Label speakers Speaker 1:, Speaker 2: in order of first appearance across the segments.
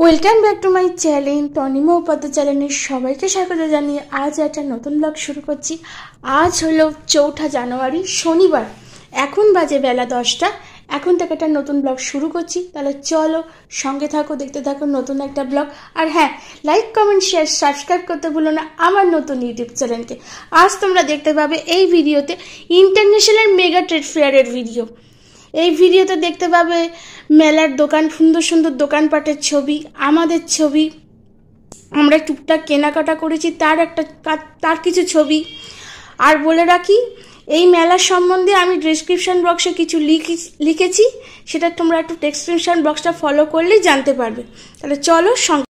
Speaker 1: Welcome back to my channel Tanima Upadhyay চ্যানেলের সবাইকে স্বাগত জানিয়ে আজ একটা নতুন ব্লগ শুরু করছি। আজ হলো 4 জানুয়ারি শনিবার, এখন বাজে বেলা 10টা। এখন থেকে একটা নতুন ব্লগ শুরু করছি, তাহলে চলো সঙ্গে থাকো, দেখতে থাকো নতুন একটা ব্লগ। আর হ্যাঁ, লাইক কমেন্ট শেয়ার সাবস্ক্রাইব করতে ভুলো না আমার নতুন ইউটিউব চ্যানেলকে। আজ তোমরা দেখতে পাবে এই ভিডিওতে ইন্টারন্যাশনাল মেগা ট্রেড ফেয়ারের ভিডিও। এই ভিডিওতে দেখতে পাবে মেলার দোকান, সুন্দর সুন্দর দোকানপাটের ছবি, আমাদের ছবি, আমরা টুকটাক কেনাকাটা করেছি তার কিছু ছবি। আর বলে রাখি, এই মেলার সম্বন্ধে আমি ডেসক্রিপশন বক্সে কিছু লিখেছি, সেটা তোমরা একটু ডেসক্রিপশন বক্সটা ফলো করলেই জানতে পারবে। তাহলে চলো সঙ্গে।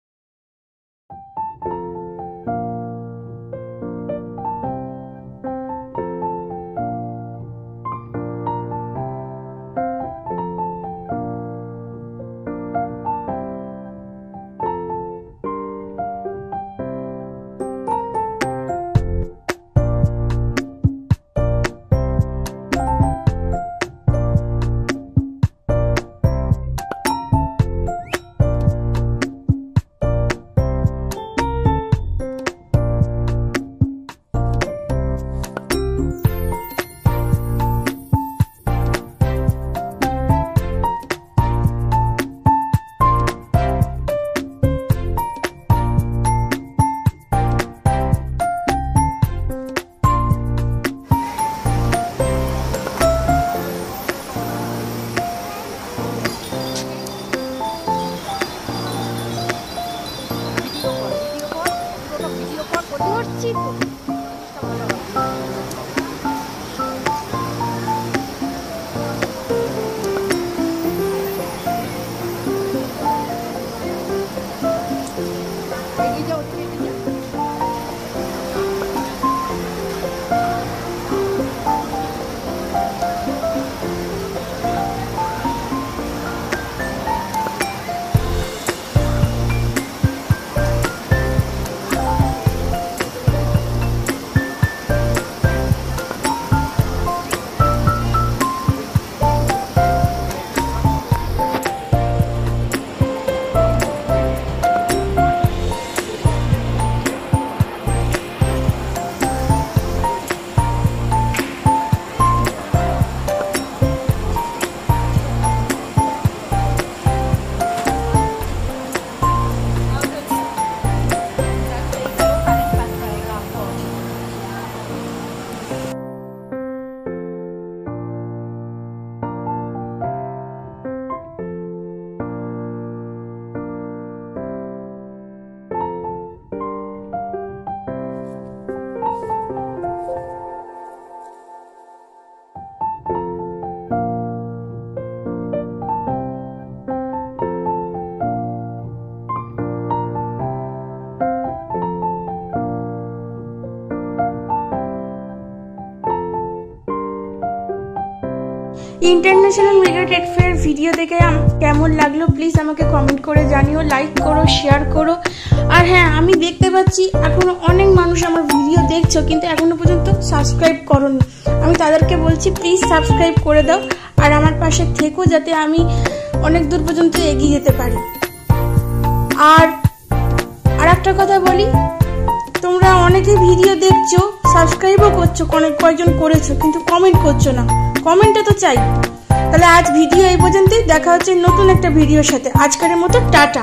Speaker 1: International mega trade fair video দেখে কেমন লাগলো প্লিজ আমাকে কমেন্ট করে জানিও, লাইক করো, শেয়ার করো। আর হ্যাঁ, আমি দেখতে পাচ্ছি এখনো অনেক মানুষ আমার ভিডিও দেখছো কিন্তু এখনো পর্যন্ত সাবস্ক্রাইব করোনি। আমি তাদেরকে বলছি প্লিজ সাবস্ক্রাইব করে দাও আর আমার পাশে থেকো, যাতে আমি অনেক দূর পর্যন্ত এগিয়ে যেতে পারি। আর একটা কথা বলি, তোমরা অনেকে ভিডিও দেখছো, সাবস্ক্রাইবও করছো, কয়েকজন করেছো, কিন্তু কমেন্ট করছো না। কমেন্টটা তো চাই। তাহলে আজ ভিডিও এই পর্যন্তই, দেখা হচ্ছে নতুন একটা ভিডিওর সাথে। আজকের মতো টাটা।